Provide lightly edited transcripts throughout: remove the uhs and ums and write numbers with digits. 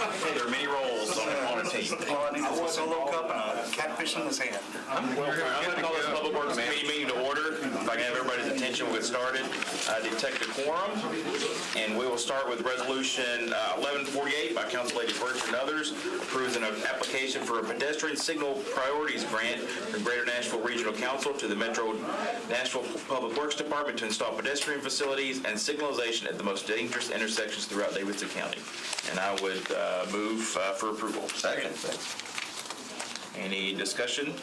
There are many roles on a team. I was a little cup and a catfish in his hand. I'm going to call this Public Works Committee meeting to order. If I can have everybody's attention, we'll get started. I detect a quorum, and we will start with Resolution 1148 by Council Lady Birch and others, approves an application for a pedestrian signal priorities grant from Greater Nashville Regional Council to the Metro Nashville Public Works Department to install pedestrian facilities and signalization at the most dangerous intersections throughout Davidson County. And I would move for approval. Second. Any discussion?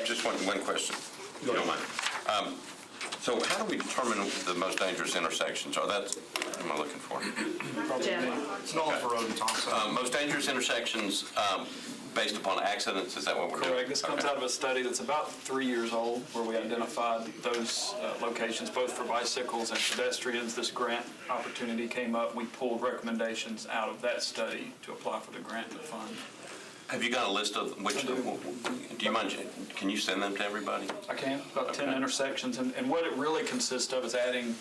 Just one question, if you don't mind. So how do we determine the most dangerous intersections? What am I looking for? It's not for road and Thompson. Most dangerous intersections based upon accidents, is that what we're doing? Correct. This comes out of a study that's about 3 years old where we identified those locations both for bicycles and pedestrians. This grant opportunity came up. We pulled recommendations out of that study to apply for the grant and fund. Have you got a list of which, do you mind, can you send them to everybody? I can, about 10 intersections. And what it really consists of is adding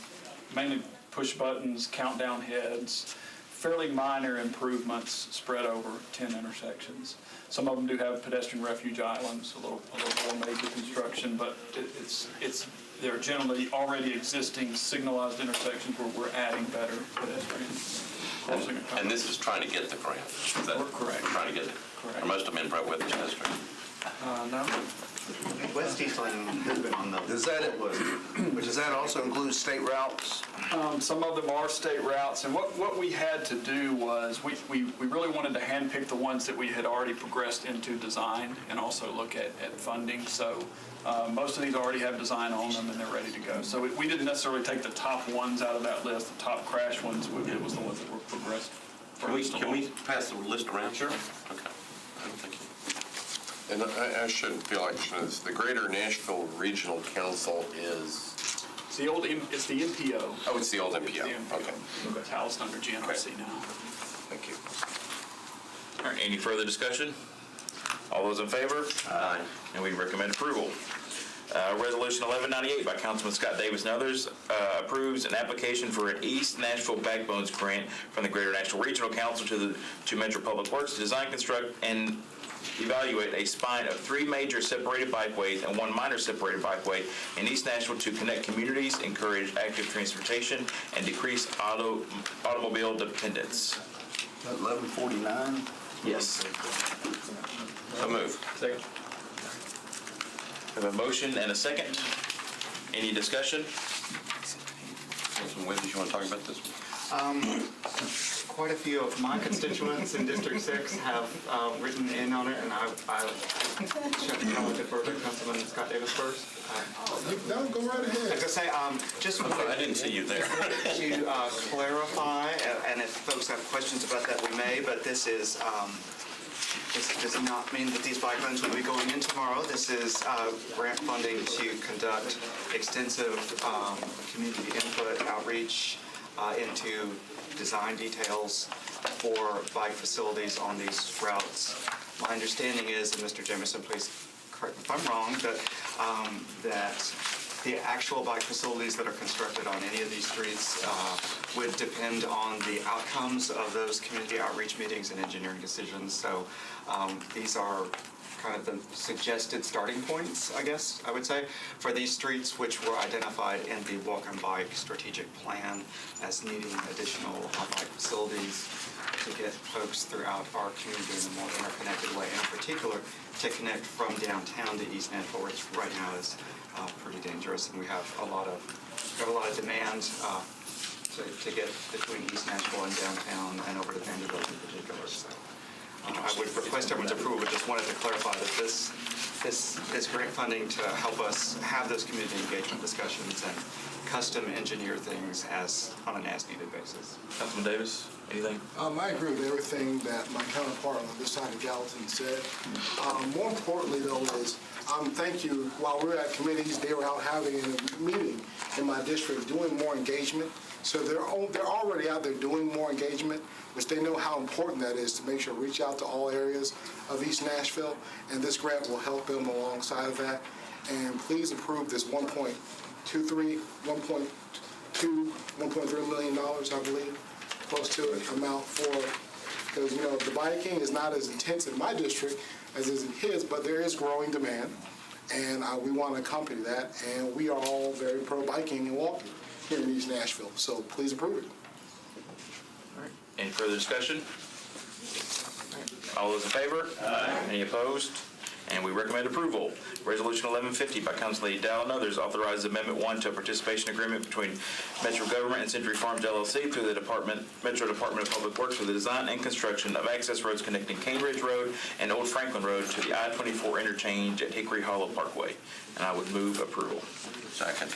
mainly push buttons, countdown heads, fairly minor improvements spread over 10 intersections. Some of them do have pedestrian refuge islands, a little more major construction, but they're generally already existing signalized intersections where we're adding better pedestrians. And this is trying to get the grant? Correct. Trying to get it? Correct. Are most of them in Brett Withers District? No. West Eastland has been on the list. Does that also include state routes? Some of them are state routes, and what we had to do was we really wanted to handpick the ones that we had already progressed into design and also look at funding. So most of these already have design on them and they're ready to go. So we didn't necessarily take the top ones out of that list, the top crash ones. It was the ones that were progressed. Can we pass the list around? Sure. Okay. Thank you. And I should feel like the Greater Nashville Regional Council is... It's the MPO. Oh, it's the old MPO. It's the MPO. Okay. It's housed under GNRC now. Thank you. All right, any further discussion? All those in favor? Aye. And we recommend approval. Resolution 1198 by Councilman Scott Davis and others approves an application for an East Nashville Backbones grant from the Greater Nashville Regional Council to Metro Public Works to design, construct, and evaluate a spine of 3 major separated bikeways and 1 minor separated bikeway in East Nashville to connect communities, encourage active transportation, and decrease automobile dependence. 1149? Yes. So move. Second. We have a motion and a second. Any discussion? Councilman Withers, you want to talk about this one? Quite a few of my constituents in District 6 have written in on it, and I shall defer to Councilman Scott Davis first. No, go right ahead. I was going to say, just I didn't see you there. to clarify, and if folks have questions about that, we may, but this is, this does not mean that these bike lanes will be going in tomorrow. This is grant funding to conduct extensive community input outreach into design details for bike facilities on these routes. My understanding is, and Mr. Jameson, please correct me if I'm wrong, that the actual bike facilities that are constructed on any of these streets would depend on the outcomes of those community outreach meetings and engineering decisions. So these are kind of the suggested starting points, I guess I would say, for these streets which were identified in the walk and bike strategic plan as needing additional bike facilities to get folks throughout our community in a more interconnected way, and in particular to connect from downtown to East Nashville, which right now is pretty dangerous, and we have a lot of demand to get between East Nashville and downtown and over to Vanderbilt in particular. So I would request everyone's approval, but just wanted to clarify that this grant funding to help us have those community engagement discussions and custom engineer things on an as-needed basis. Councilman Davis, anything? I agree with everything that my counterpart on this side of Gallatin said. More importantly, though, is thank you. While we were at committees, they were out having a meeting in my district doing more engagement. So they're already out there doing more engagement, which they know how important that is to make sure to reach out to all areas of East Nashville, and this grant will help them alongside of that. And please approve this $1.3 million, I believe, close to an amount for, because, the biking is not as intense in my district as is in his, but there is growing demand, and we want to accompany that, and we are all very pro biking and walking here in East Nashville, so please approve it. Any further discussion? All those in favor? Aye. Any opposed? And we recommend approval. Resolution 1150 by Councilor Dow and others authorizes Amendment 1 to a participation agreement between Metro Government and Century Farms LLC through the Metro Department of Public Works for the design and construction of access roads connecting Cane Ridge Road and Old Franklin Road to the I-24 interchange at Hickory Hollow Parkway. And I would move approval. Second.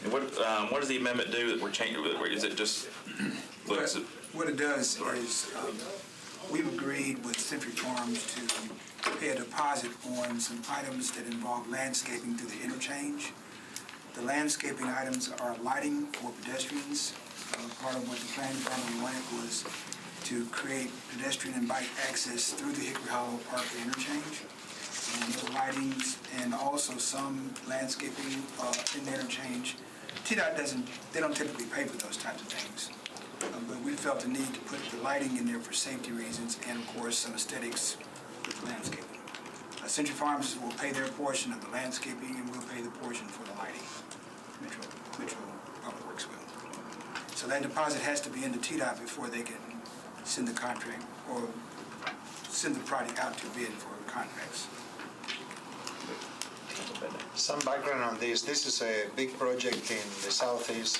And what does the amendment do that we're changing? Is it just looks at? What it does is we've agreed with Century Farms to pay a deposit on some items that involve landscaping through the interchange. The landscaping items are lighting for pedestrians. Part of what the planning department wanted was to create pedestrian and bike access through the Hickory Hollow Parkway interchange. And the lightings and also some landscaping in the interchange. TDOT they don't typically pay for those types of things. But we felt the need to put the lighting in there for safety reasons and, of course, some aesthetics with the landscaping. Century Farms will pay their portion of the landscaping and we'll pay the portion for the lighting. Metro Public Works will. So that deposit has to be into TDOT before they can send the contract or send the project out to bid for contracts. Some background on this. This is a big project in the southeast.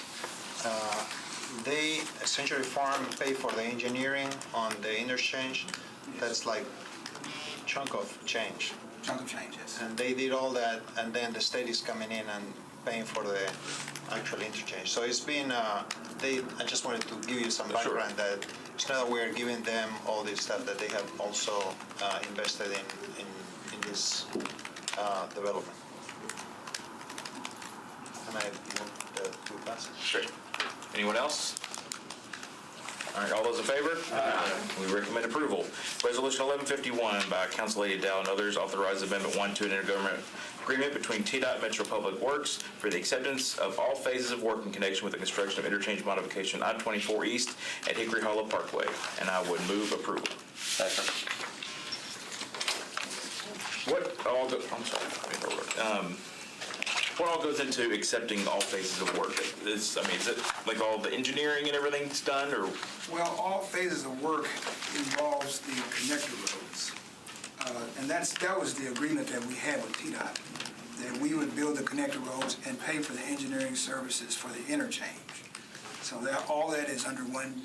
Century Farm pay for the engineering on the interchange. That's like chunk of change. Chunk of change, yes. And they did all that, and then the state is coming in and paying for the actual interchange. So it's been, I just wanted to give you some background that it's not that we're giving them all this stuff, that they have also invested in this development. And I want to pass it. Sure. Anyone else? All right, all those in favor? Aye. We recommend approval. Resolution 1151 by Council Lady Dow and others authorizes Amendment 1 to an intergovernmental agreement between TDOT and Metro Public Works for the acceptance of all phases of work in connection with the construction of interchange modification I-24 East at Hickory Hollow Parkway. And I would move approval. Second. What all goes into accepting all phases of work? Is it like all the engineering and everything's done, or? Well, all phases of work involves the connector roads. And that was the agreement that we had with TDOT, that we would build the connector roads and pay for the engineering services for the interchange. So all that is under one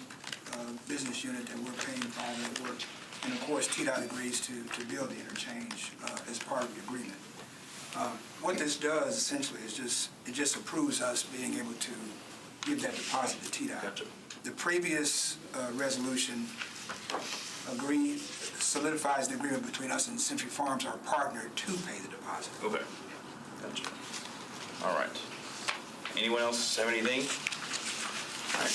business unit that we're paying for all that work. And of course, TDOT agrees to build the interchange as part of the agreement. What this does essentially is it just approves us being able to give that deposit to TDOT. Gotcha. The previous resolution solidifies the agreement between us and Century Farms, our partner, to pay the deposit. Okay. Gotcha. All right. Anyone else have anything? All right.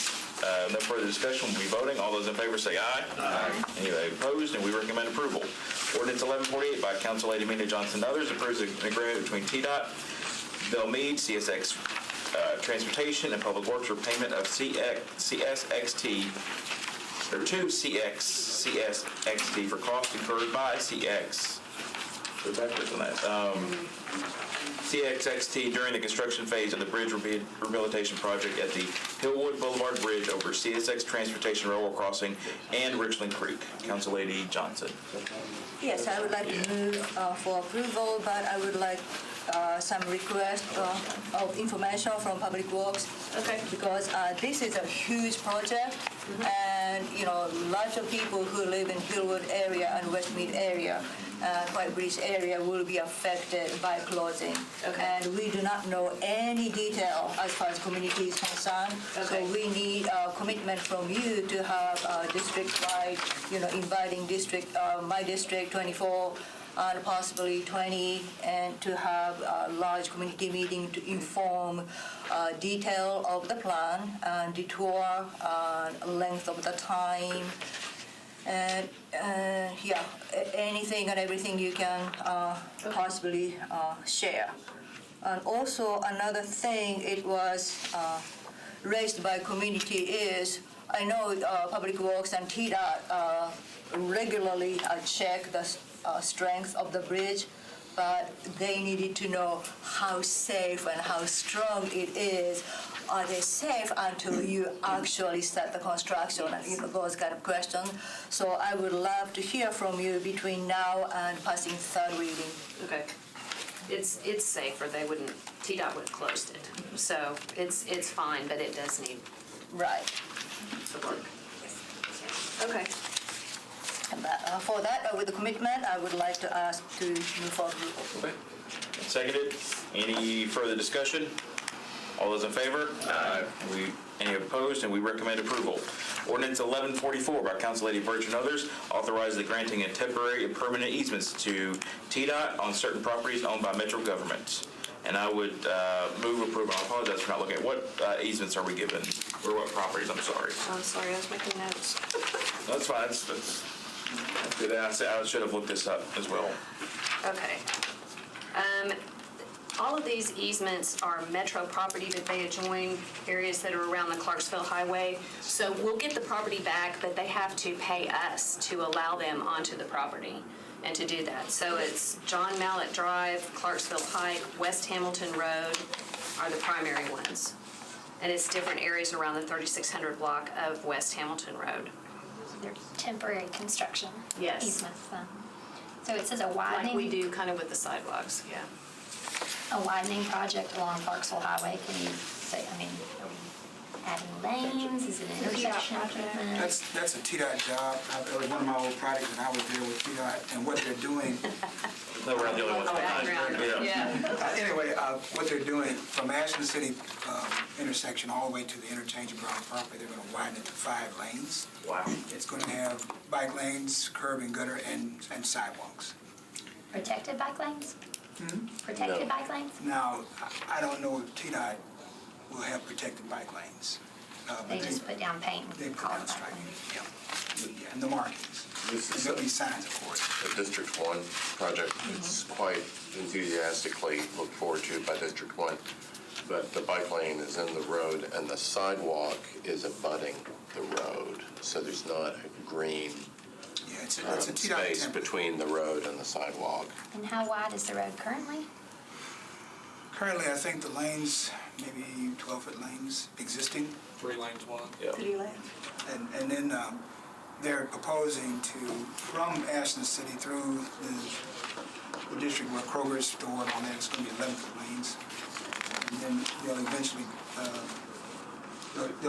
No further discussion. We'll be voting. All those in favor say aye. Aye. Anybody opposed? And we recommend approval. Ordinance 1148 by Council Lady Mina Johnson and others approves an agreement between TDOT, Bell Mead, CSX Transportation, and Public Works for payment of CSXT, or to CSXT for costs incurred by CX. Go backwards on that. CXXT during the construction phase of the bridge rehabilitation project at the Hillwood Boulevard Bridge over CSX Transportation Railroad Crossing and Richland Creek. Council Lady Johnson. Yes, I would like to move for approval, but I would like some request of information from Public Works. Okay. Because this is a huge project, and lots of people who live in Hillwood area and Westmead area, White Bridge area, will be affected by closing. Okay. And we do not know any detail as far as community is concerned. Okay. So we need a commitment from you to have district-wide, inviting my district 24 and possibly 20, and to have a large community meeting to inform detail of the plan and the tour, length of the time, and anything and everything you can possibly share. And also another thing it was raised by community is I know Public Works and TDOT regularly check the strength of the bridge, but they needed to know how safe and how strong it is. Are they safe until you actually start the construction, and those kind of questions. So I would love to hear from you between now and passing third reading. Okay. It's safer. They wouldn't, TDOT would have closed it. So it's fine, but it does need Right. the work. Okay. And for that, with the commitment, I would like to ask to move forward. Okay. Seconded. Any further discussion? All those in favor? Any opposed? And we recommend approval. Ordinance 1144 by Councillady Birch and others, authorizes the granting of temporary and permanent easements to TDOT on certain properties owned by Metro government. And I would move approval. I apologize for not looking at what easements are we given, or what properties, I'm sorry. I'm sorry, I was making notes. That's fine. That's good. I should have looked this up as well. Okay. All of these easements are Metro property that they adjoin areas that are around the Clarksville Highway. So we'll get the property back, but they have to pay us to allow them onto the property and to do that. So it's John Mallet Drive, Clarksville Pike, West Hamilton Road are the primary ones. And it's different areas around the 3600 block of West Hamilton Road. They're temporary construction Yes. easements then. So it says a Like we widening, do kind of with the sidewalks, yeah. a widening project along Clarksville Highway. Can you say, I mean, are we adding lanes? Is it an intersection improvement? That's a TDOT job. That was one of my old projects when I was there with TDOT, and what they're doing, No, we're not the only ones. Background, yeah. anyway, what they're doing from Ashland City intersection all the way to the interchange of Brown property, they're going to widen it to 5 lanes. Wow. It's going to have bike lanes, curb and gutter, and sidewalks. Protected bike lanes? Protected bike lanes? Now, I don't know if TDOT will have protected bike lanes. but They just put down paint They and put call down it bike striping, lanes. yeah, and the markings. This And is there'll be signs, of course. a District 1 project. It's quite enthusiastically looked forward to by District 1. But the bike lane is in the road and the sidewalk is abutting the road. So there's not a green Yeah, it's a TDOT space template. between the road and the sidewalk. And how wide is the road currently? Currently, I think the lanes, maybe 12-foot lanes existing. 3 lanes wide. Three lanes. And then they're proposing to, from Ashland City through the district where Kroger's stored on that, it's going to be 11-foot lanes. And then they'll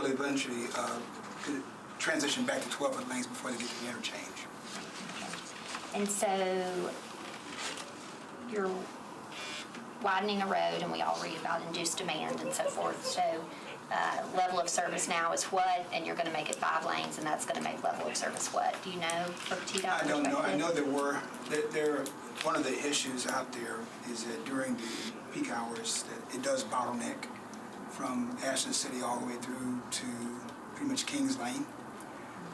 eventually transition back to 12-foot lanes before they get to the interchange. And so you're widening a road, and we all read about induced demand and so forth. So level of service now is what, and you're going to make it 5 lanes, and that's going to make level of service what? Do you know from TDOT I don't know. I perspective? know one of the issues out there is that during the peak hours, that it does bottleneck from Ashland City all the way through to pretty much Kings Lane.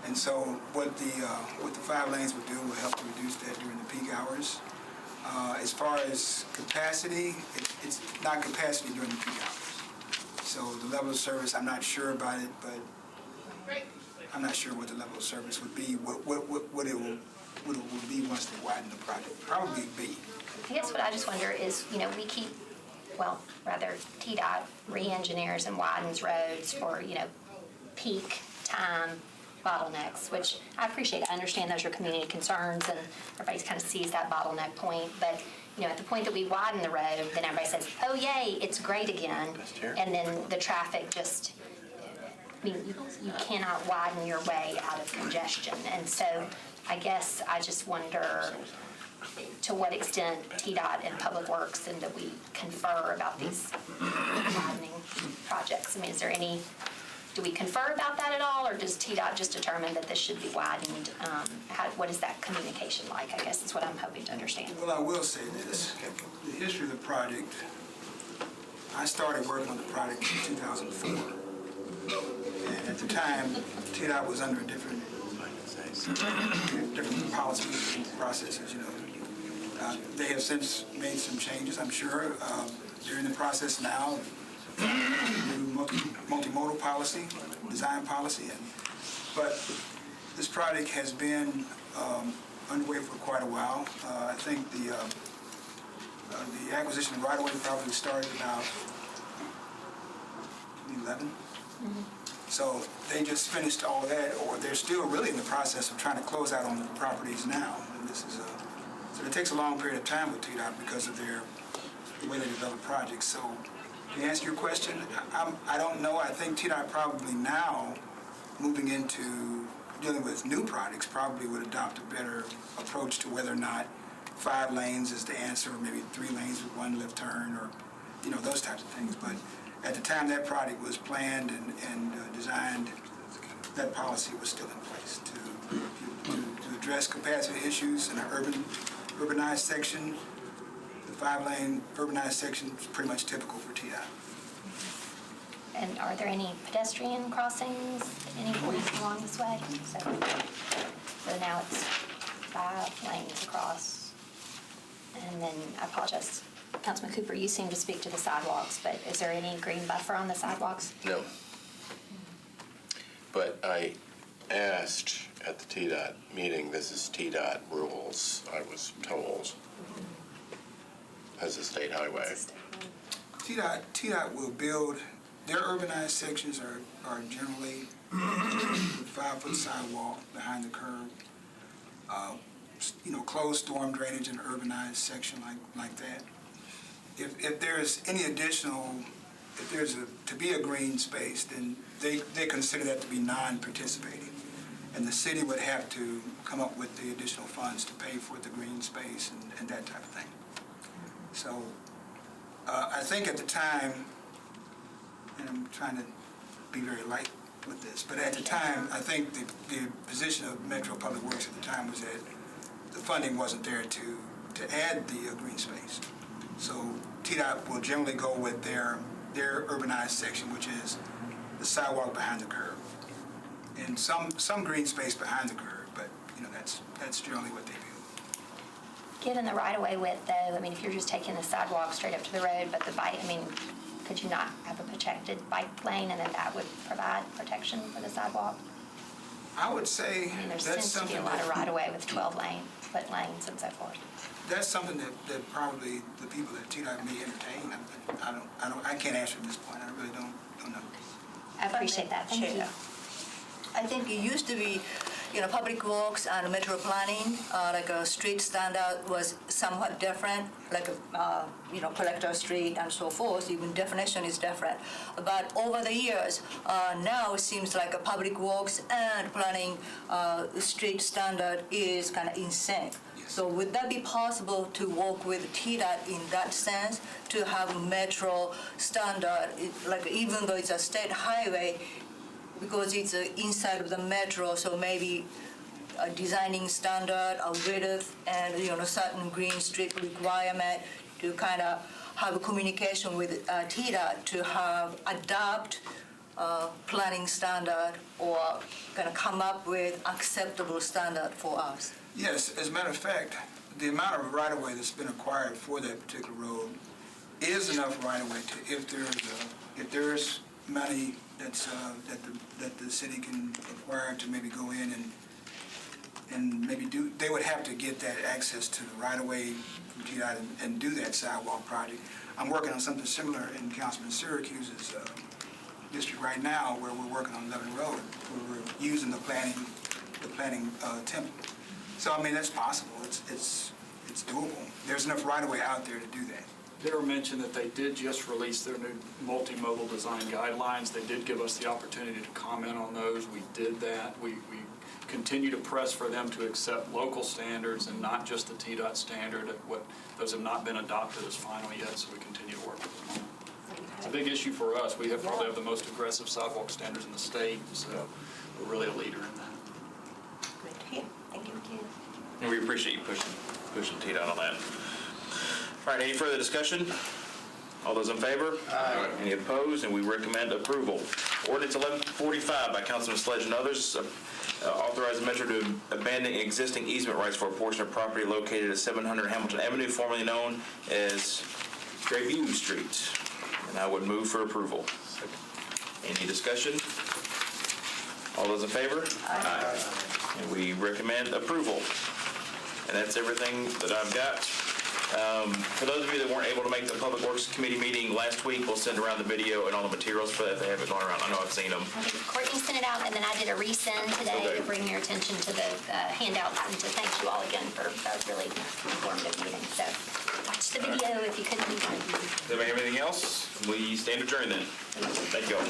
And so what the 5 lanes would do will help to reduce that during the peak hours. As far as capacity, it's not capacity during the peak hours. So the level of service, I'm not sure about it, but I'm not sure what the level of service would be, what it will be once they widen the project. Probably B. I guess what I just wonder is, we keep, TDOT re-engineers and widens roads for, peak time bottlenecks, which I appreciate. I understand those are community concerns, and everybody kind of sees that bottleneck point. But, at the point that we widen the road, then everybody says, oh, yay, it's great again. And then the traffic just, you cannot widen your way out of congestion. And so I guess I just wonder to what extent TDOT and Public Works and that we confer about these widening projects. I mean, is there do we confer about that at all, or does TDOT just determine that this should be widened? What is that communication like, I guess is what I'm hoping to understand. Well, I will say this. The history of the project, I started working on the project in 2004. And at the time, TDOT was under different policies and processes, They have since made some changes, I'm sure. They're in the process now of new multimodal policy, design policy, and But this project has been underway for quite a while. I think the acquisition of right-of-way probably started about 2011. So they just finished all of that, or they're still really in the process of trying to close out on the properties now. And this is so it takes a long period of time with TDOT because of the way they develop projects. So to answer your question, I don't know. I think TDOT probably now, moving into dealing with new projects, probably would adopt a better approach to whether or not 5 lanes is the answer, or maybe 3 lanes with 1 left turn, or those types of things. But at the time that project was planned and designed, that policy was still in place to address capacity issues in an urbanized section. The 5-lane urbanized section is pretty much typical for TDOT. And are there any pedestrian crossings at any point along this way? So now it's 5 lanes across. And then, I apologize, Councilman Cooper, you seem to speak to the sidewalks, but is there any green buffer on the sidewalks? No. But I asked at the TDOT meeting, this is TDOT rules, I was told, as a state highway. TDOT will build, their urbanized sections are generally with 5-foot sidewalk behind the curb, closed storm drainage in an urbanized section like that. If there's any additional, if there's to be a green space, then they consider that to be non-participating. And the city would have to come up with the additional funds to pay for the green space and that type of thing. So I think at the time, and I'm trying to be very light with this, but at the time, I think the position of Metro Public Works at the time was that the funding wasn't there to add the green space. So TDOT will generally go with their urbanized section, which is the sidewalk behind the curb, and some green space behind the curb, but that's generally what they do. Given the right-of-way width, though, I mean, if you're just taking the sidewalk straight up to the road, but the bike, I mean, could you not have a protected bike lane, and then that would provide protection for the sidewalk? I would say I mean, there that's seems to be something a lot of that, right-of-way with 12-foot lanes and so forth. that's something that probably the people at TDOT may entertain. I can't answer at this point. I really don't know. I appreciate that. Thank you. Chair. I think it used to be, public works and metro planning, like a street standard was somewhat different, like collector street and so forth, even definition is different. But over the years, now it seems like a public works and planning street standard is kind of in sync. So would that be possible to work with TDOT in that sense, to have a metro standard, like even though it's a state highway, because it's inside of the metro, so maybe a designing standard, a width, and certain green strip requirement to kind of have a communication with TDOT to adopt planning standard or kind of come up with acceptable standard for us. Yes, as a matter of fact, the amount of right-of-way that's been acquired for that particular road is enough right-of-way to, if there's money that's that the city can acquire to maybe go in and maybe do, they would have to get that access to the right-of-way from TDOT and do that sidewalk project. I'm working on something similar in Councilman Syracuse's district right now, where we're working on Lebanon Road, where we're using the planning template. So I mean, that's possible. It's doable. There's enough right-of-way out there to do that. Darryl mentioned that they did just release their new multimodal design guidelines. They did give us the opportunity to comment on those. We did that. We continue to press for them to accept local standards and not just the TDOT standard. Those have not been adopted as final yet, so we continue to work with them on it. It's a big issue for us. We probably have the most aggressive sidewalk standards in the state, so we're really a leader in that. Good to hear. Thank you. And we appreciate you pushing TDOT on that. All right, any further discussion? All those in favor? Aye. Any opposed? And we recommend approval. Ordinance 1145 by Councilman Sledge and others, authorizing Metro to abandon existing easement rights for a portion of property located at 700 Hamilton Avenue, formerly known as Grayview Street. And I would move for approval. Any discussion? All those in favor? Aye. And we recommend approval. And that's everything that I've got. For those of you that weren't able to make the Public Works Committee meeting last week, we'll send around the video and all the materials for that. They haven't gone around. I know I've seen them. Courtney sent it out, and then I did a resend today Okay. to bring your attention to the handouts and to thank you all again for a really informative meeting. So watch the video if you couldn't. Does anybody have anything else? We stand adjourned then. Thank you all.